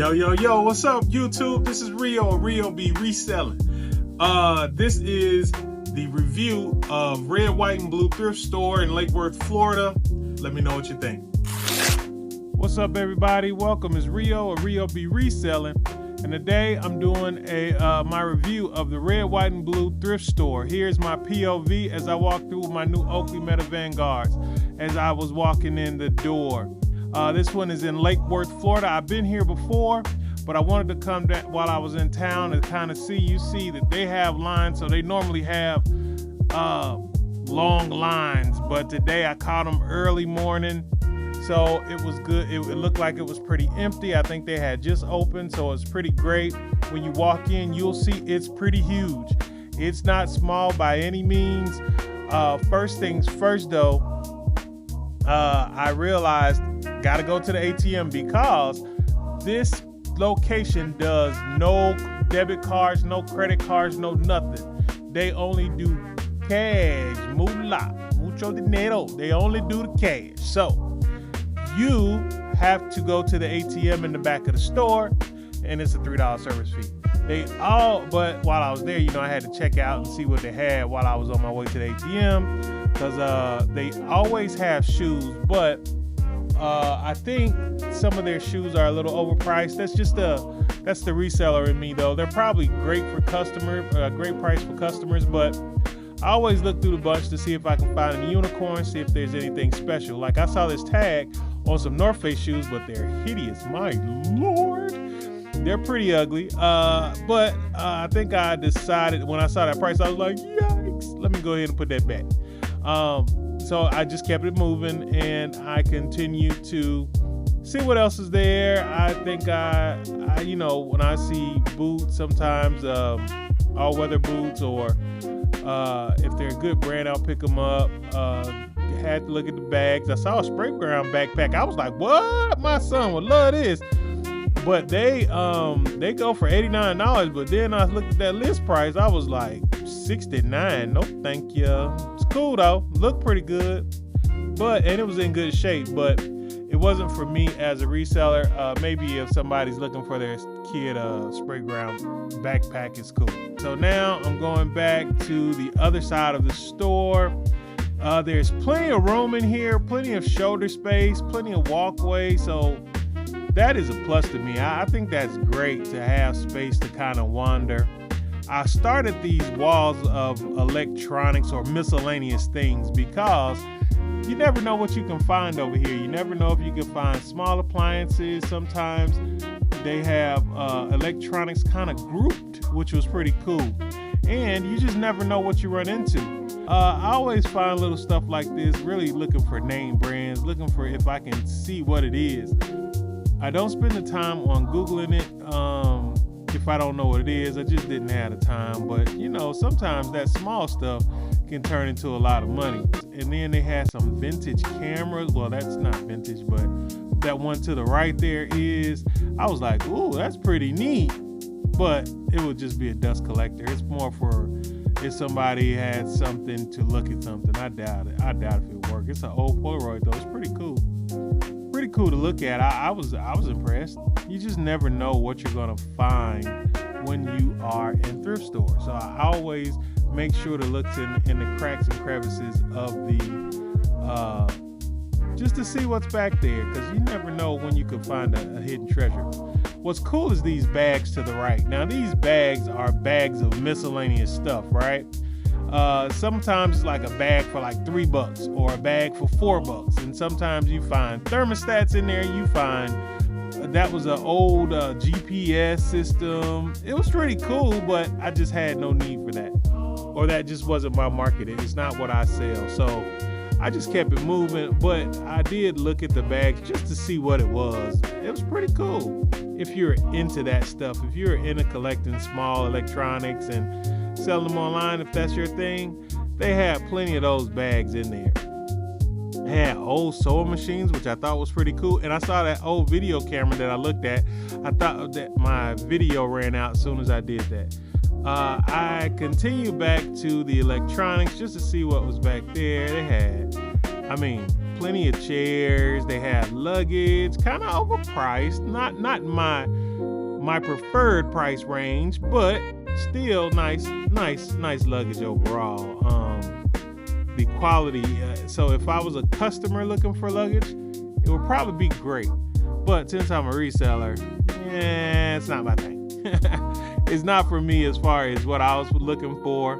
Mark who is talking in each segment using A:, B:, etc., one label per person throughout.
A: Yo, what's up, YouTube? This is Rio be reselling. This is the review of Red, White, and Blue Thrift Store in Lake Worth, Florida. Let me know what you think. What's up, everybody? Welcome. It's Rio be reselling. And today I'm doing my review of the Red, White, and Blue Thrift Store. Here's my POV as I walk through my new Oakley Vanguards as I was walking in the door. This one is in Lake Worth, Florida. I've been here before, but I wanted to come down while I was in town and kind of see that they have lines. So they normally have long lines, but today I caught them early morning. So it was good. It looked like it was pretty empty. I think they had just opened, so it's pretty great. When you walk in, you'll see it's pretty huge. It's not small by any means. First things first, though, I realized gotta go to the ATM because this location does no debit cards, no credit cards, no nothing. They only do cash, moolah, mucho dinero. They only do the cash. So you have to go to the ATM in the back of the store, and it's a $3 service fee. But while I was there, I had to check out and see what they had while I was on my way to the ATM, because they always have shoes, but I think some of their shoes are a little overpriced. That's the reseller in me, though. They're probably great for great price for customers, but I always look through the bunch to see if I can find any unicorns, see if there's anything special. Like I saw this tag on some North Face shoes, but they're hideous. My Lord. They're pretty ugly. But I think I decided when I saw that price, I was like, yikes, let me go ahead and put that back. So I just kept it moving and I continued to see what else is there. I think I when I see boots, sometimes all-weather boots, or if they're a good brand, I'll pick them up. Had to look at the bags. I saw a spray ground backpack. I was like, what? My son would love this. But they go for $89. But then I looked at that list price. I was like, $69. No, thank you. It's cool though. Looked pretty good. And it was in good shape. But it wasn't for me as a reseller. Maybe if somebody's looking for their kid spray ground backpack, is cool. So now I'm going back to the other side of the store. There's plenty of room in here, plenty of shoulder space, plenty of walkway. So that is a plus to me. I think that's great to have space to kind of wander. I started these walls of electronics or miscellaneous things because you never know what you can find over here. You never know if you can find small appliances. Sometimes they have electronics kind of grouped, which was pretty cool. And you just never know what you run into. I always find little stuff like this, really looking for name brands, looking for if I can see what it is. I don't spend the time on Googling it if I don't know what it is. I just didn't have the time. But, sometimes that small stuff can turn into a lot of money. And then they had some vintage cameras. Well, that's not vintage, but that one to the right there is. I was like, ooh, that's pretty neat. But it would just be a dust collector. It's more for if somebody had something to look at something. I doubt it. I doubt if it would work. It's an old Polaroid, though. It's pretty cool. Pretty cool to look at. I was impressed. You just never know what you're gonna find when you are in thrift stores. So I always make sure to look in the cracks and crevices of the just to see what's back there, because you never know when you could find a hidden treasure. What's cool is these bags to the right. Now these bags are bags of miscellaneous stuff, right? Sometimes it's like a bag for like $3 or a bag for $4. And sometimes you find thermostats in there. You find that was an old GPS system. It was pretty cool, but I just had no need for that. Or that just wasn't my market. It's not what I sell. So I just kept it moving, but I did look at the bags just to see what it was. It was pretty cool. If you're into that stuff, if you're into collecting small electronics and selling them online, if that's your thing, they had plenty of those bags in there. They had old sewing machines, which I thought was pretty cool. And I saw that old video camera that I looked at. I thought that my video ran out as soon as I did that. I continued back to the electronics just to see what was back there. They had, plenty of chairs. They had luggage, kind of overpriced. Not my my preferred price range, but still nice luggage overall. The quality, so if I was a customer looking for luggage, it would probably be great. But since I'm a reseller, it's not my thing. It's not for me as far as what I was looking for.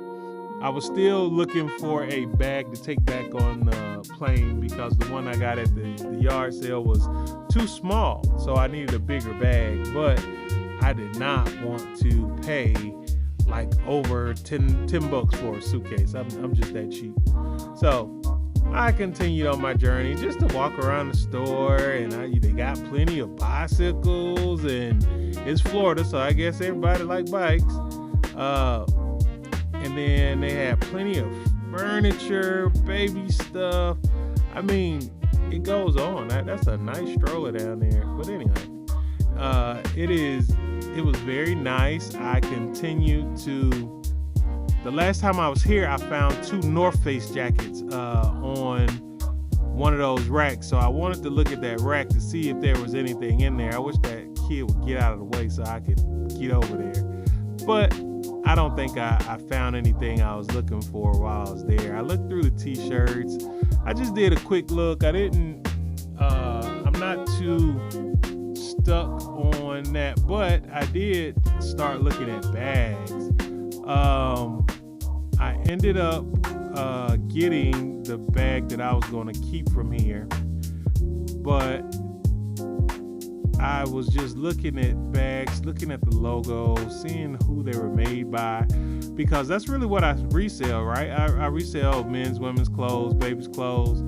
A: I was still looking for a bag to take back on the plane because the one I got at the yard sale was too small. So I needed a bigger bag, but I did not want to pay like over 10 bucks for a suitcase. I'm just that cheap. So I continued on my journey just to walk around the store, and they got plenty of bicycles, and it's Florida, so I guess everybody like bikes. And then they had plenty of furniture, baby stuff. I mean, it goes on. That's a nice stroller down there. But anyway, it was very nice. I continued to. The last time I was here, I found 2 North Face jackets on one of those racks. So I wanted to look at that rack to see if there was anything in there. I wish that kid would get out of the way so I could get over there. But I don't think I found anything I was looking for while I was there. I looked through the t-shirts. I just did a quick look. I'm not too stuck on that, but I did start looking at bags. I ended up getting the bag that I was going to keep from here, but I was just looking at bags, looking at the logo, seeing who they were made by, because that's really what I resell, right? I resell men's, women's clothes, babies' clothes,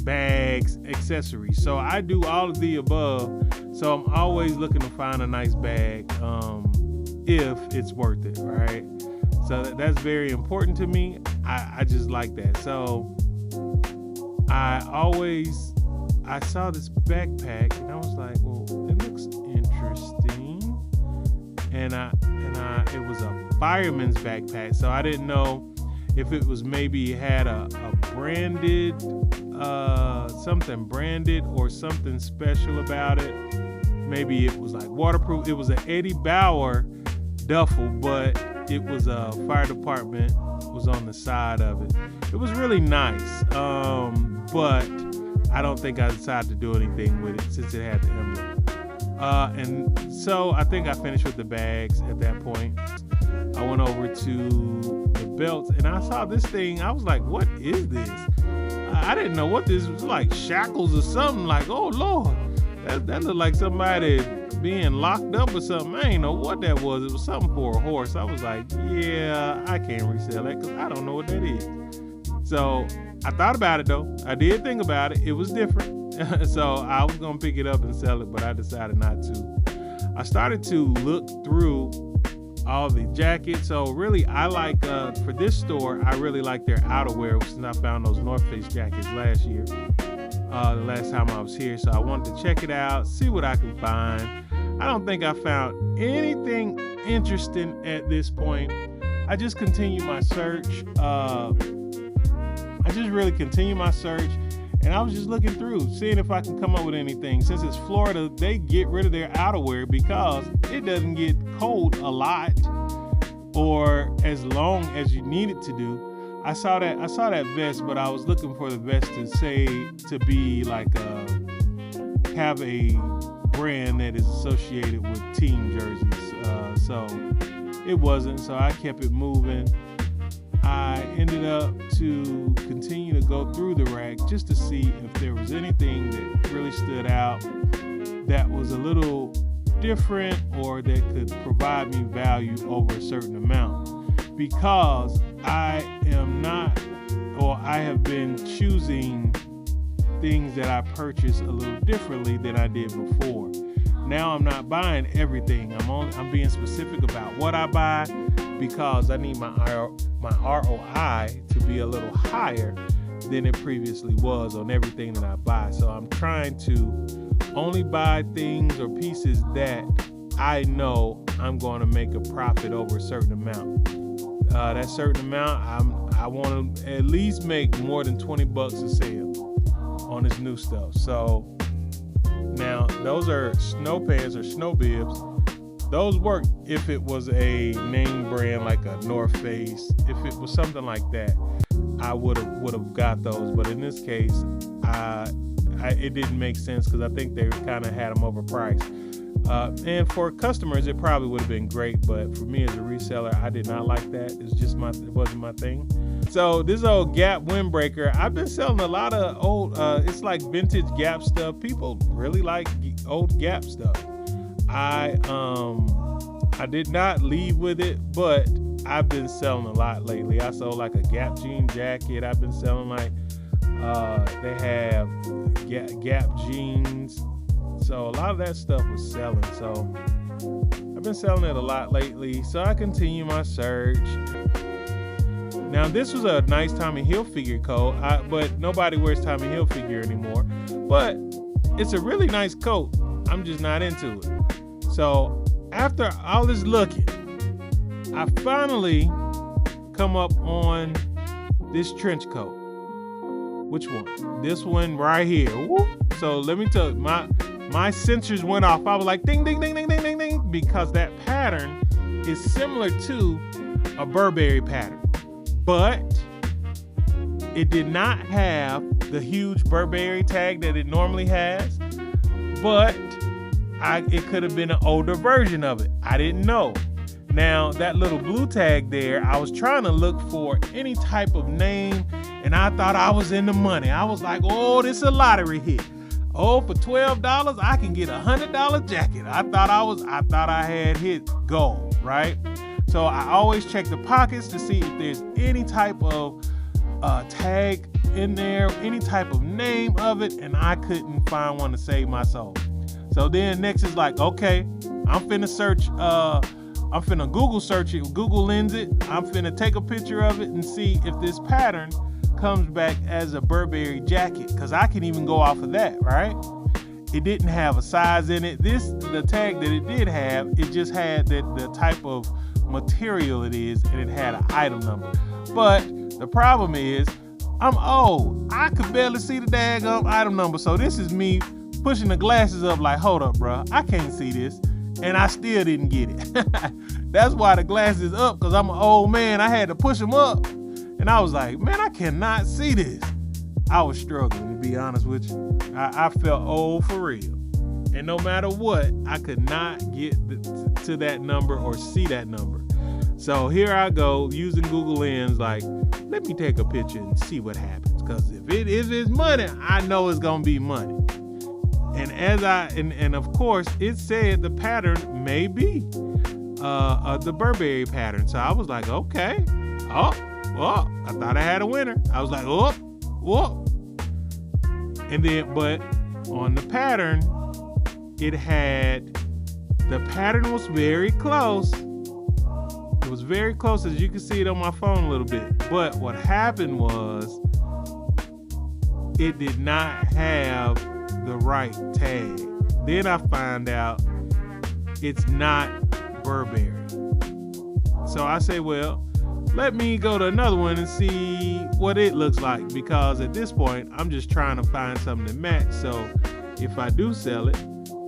A: bags, accessories. So I do all of the above. So I'm always looking to find a nice bag if it's worth it, right? So that's very important to me. I just like that. So I saw this backpack and I was like, well, it looks interesting. And it was a fireman's backpack. So I didn't know if it was maybe had a branded, something branded or something special about it. Maybe it was like waterproof. It was an Eddie Bauer duffel, but it was a fire department was on the side of it. It was really nice, but I don't think I decided to do anything with it since it had the emblem. And so I think I finished with the bags at that point. I went over to the belts and I saw this thing. I was like, what is this? I didn't know what this was, like shackles or something. Like, oh Lord, that looked like somebody being locked up or something. I ain't know what that was. It was something for a horse. I was like, yeah, I can't resell that because I don't know what that is. So I thought about it though. I did think about it. It was different. So I was going to pick it up and sell it, but I decided not to. I started to look through all the jackets. So really, I like, for this store, I really like their outerwear since I found those North Face jackets last year. The last time I was here. So I wanted to check it out, see what I could find. I don't think I found anything interesting at this point. I just continued my search. I just really continued my search, and I was just looking through, seeing if I can come up with anything. Since it's Florida, they get rid of their outerwear because it doesn't get cold a lot or as long as you need it to do. I saw that vest, but I was looking for the vest to be like have a brand that is associated with team jerseys. So it wasn't, so I kept it moving. I ended up to continue to go through the rack just to see if there was anything that really stood out that was a little different or that could provide me value over a certain amount, because I have been choosing things that I purchase a little differently than I did before. Now I'm not buying everything. I'm being specific about what I buy because I need my ROI to be a little higher than it previously was on everything that I buy. So I'm trying to only buy things or pieces that I know I'm going to make a profit over a certain amount. That certain amount, I want to at least make more than 20 bucks a sale on this new stuff. So now those are snow pants or snow bibs. those work if it was a name brand like a North Face. If it was something like that, I would have got those. But in this case, it didn't make sense because I think they kind of had them overpriced. And for customers, it probably would have been great, but for me as a reseller, I did not like that. It wasn't my thing. So this old Gap windbreaker, I've been selling a lot of old, it's like vintage Gap stuff. People really like old Gap stuff. I did not leave with it, but I've been selling a lot lately. I sold like a Gap jean jacket. I've been selling like, they have Gap jeans. So a lot of that stuff was selling. So I've been selling it a lot lately. So I continue my search. Now this was a nice Tommy Hilfiger coat, but nobody wears Tommy Hilfiger anymore. But it's a really nice coat. I'm just not into it. So after all this looking, I finally come up on this trench coat. Which one? This one right here. Woo. So let me tell you, my sensors went off. I was like, ding, ding, ding, ding, ding, ding, ding, because that pattern is similar to a Burberry pattern, but it did not have the huge Burberry tag that it normally has, but it could have been an older version of it. I didn't know. Now, that little blue tag there, I was trying to look for any type of name, and I thought I was in the money. I was like, oh, this is a lottery hit. Oh, for $12, I can get a $100 jacket. I thought I had hit gold, right? So I always check the pockets to see if there's any type of tag in there, any type of name of it, and I couldn't find one to save my soul. So then next is like, okay, I'm finna search, I'm finna Google search it, Google Lens it. I'm finna take a picture of it and see if this pattern comes back as a Burberry jacket, because I can even go off of that, right? It didn't have a size in it. The tag that it did have, it just had the type of material it is, and it had an item number. But the problem is, I'm old. I could barely see the daggum item number. So this is me pushing the glasses up like, hold up, bro, I can't see this. And I still didn't get it. That's why the glasses up, because I'm an old man. I had to push them up. And I was like, man, I cannot see this. I was struggling, to be honest with you. I felt old for real. And no matter what, I could not get to that number or see that number. So here I go using Google Lens, like, let me take a picture and see what happens. Because if it's money, I know it's going to be money. And and of course, it said the pattern may be the Burberry pattern. So I was like, okay. Oh, I thought I had a winner. I was like, whoa. And then, but on the pattern, the pattern was very close. It was very close, as you can see it on my phone a little bit. But what happened was, it did not have the right tag. Then I find out it's not Burberry. So I say, well, let me go to another one and see what it looks like, because at this point, I'm just trying to find something to match. So if I do sell it,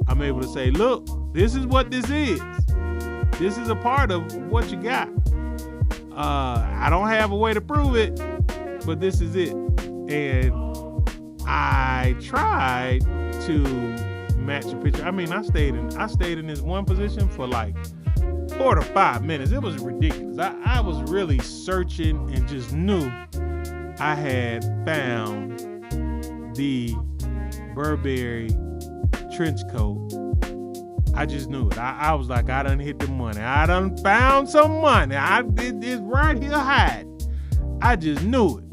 A: I'm able to say, look, this is what this is. This is a part of what you got. I don't have a way to prove it, but this is it. And I tried to match a picture. I mean, I stayed in this one position for like 4 to 5 minutes. It was ridiculous. I was really searching and just knew I had found the Burberry trench coat. I just knew it. I was like, I done hit the money. I done found some money. It's right here hiding. I just knew it.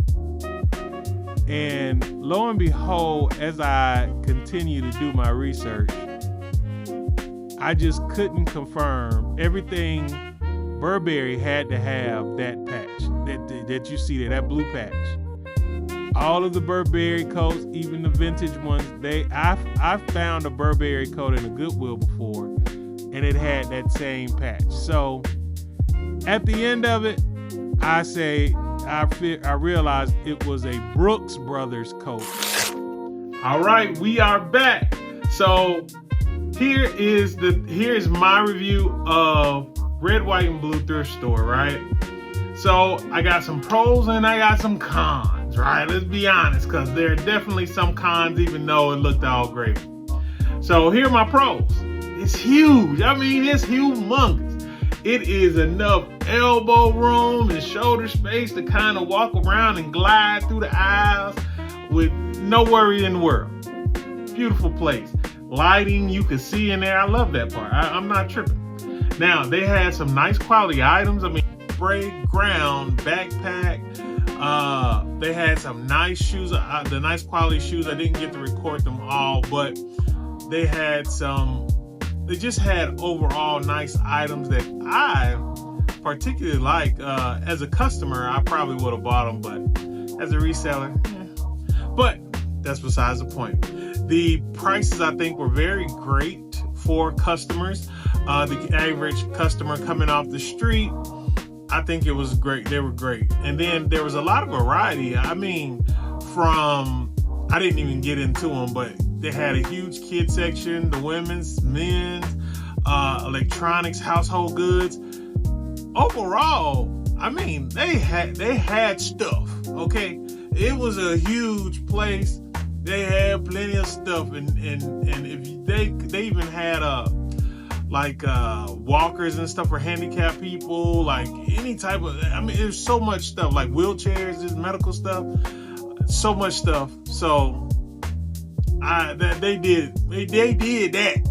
A: And lo and behold, as I continue to do my research, I just couldn't confirm everything. Burberry had to have that patch that you see there, that blue patch. All of the Burberry coats, even the vintage ones, I found a Burberry coat in a Goodwill before, and it had that same patch. So at the end of it, I realized it was a Brooks Brothers coat. All right, we are back. So Here's my review of Red, White, and Blue thrift store, right? So I got some pros and I got some cons, right? Let's be honest, because there are definitely some cons, even though it looked all great. So here are my pros. It's huge. I mean, it's humongous. It is enough elbow room and shoulder space to kind of walk around and glide through the aisles with no worry in the world. Beautiful place. Lighting, you can see in there. I love that part. I'm not tripping. Now, they had some nice quality items. I mean, spray ground backpack. They had some nice shoes, the nice quality shoes. I didn't get to record them all, but they just had overall nice items that I particularly like. As a customer, I probably would have bought them, but as a reseller, But that's besides the point. The prices, I think, were very great for customers. The average customer coming off the street, I think it was great. They were great. And then there was a lot of variety. I mean, I didn't even get into them, but they had a huge kid section, the women's, men's, electronics, household goods. Overall, I mean, they had stuff, okay? It was a huge place. They had plenty of stuff, and if they even had walkers and stuff for handicapped people, like any type of, I mean, there's so much stuff, like wheelchairs, there's medical stuff, so much stuff. So they did that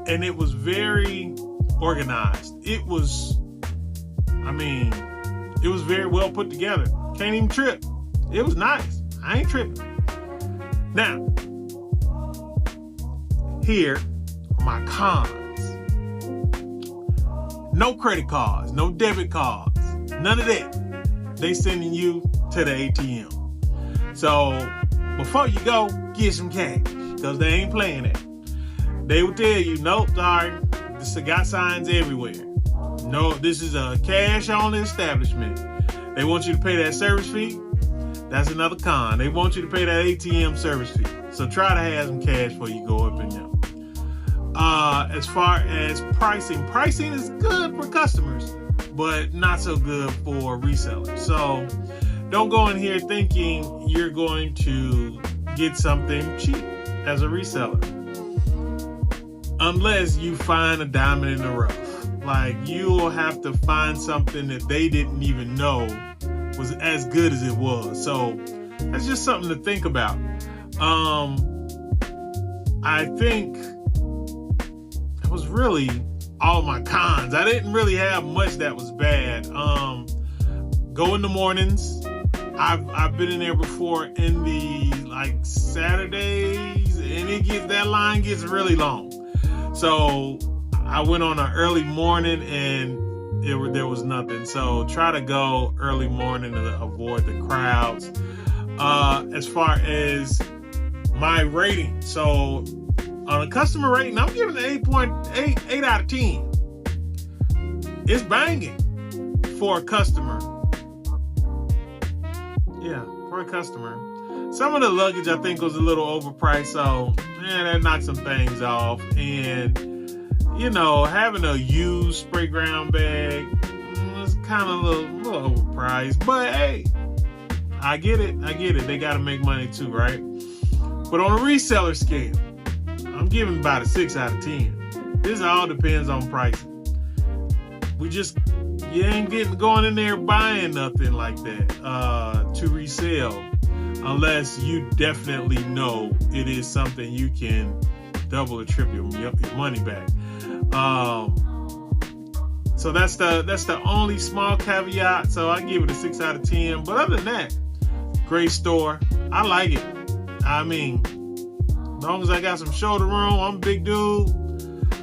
A: and it was very organized. It was very well put together. Can't even trip. It was nice. I ain't tripping. Now, here are my cons. No credit cards, no debit cards, none of that. They sending you to the ATM. So before you go, get some cash, because they ain't playing that. They will tell you, nope, sorry, this got signs everywhere. No, this is a cash-only establishment. They want you to pay that service fee. That's another con. They want you to pay that ATM service fee. So try to have some cash before you go up in there. As far as pricing is good for customers, but not so good for resellers. So don't go in here thinking you're going to get something cheap as a reseller, unless you find a diamond in the rough. Like, you'll have to find something that they didn't even know was as good as it was. So that's just something to think about. I think that was really all my cons. I didn't really have much that was bad. Go in the mornings. I've been in there before in the Saturdays, and that line gets really long. So I went on an early morning and there was nothing. So try to go early morning to avoid the crowds. As far as my rating, so on a customer rating, I'm giving it 8 out of 10. It's banging for a customer. Yeah, for a customer. Some of the luggage I think was a little overpriced, so that knocked some things off. And having a used spray ground bag was kind of a little overpriced. But hey, I get it. They got to make money too, right? But on a reseller scale, I'm giving about a 6 out of 10. This all depends on pricing. You ain't going in there buying nothing like that to resell, unless you definitely know it is something you can double or triple your money back. So that's the only small caveat. So I give it a 6 out of 10. But other than that, great store. I like it. I mean, as long as I got some shoulder room, I'm a big dude.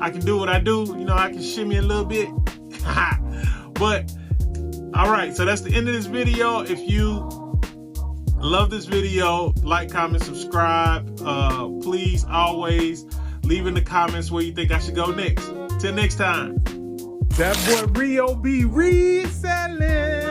A: I can do what I do. I can shimmy a little bit. But all right, so that's the end of this video. If you love this video, like, comment, subscribe. Please always leave in the comments where you think I should go next. Till next time. That boy Rio be reselling.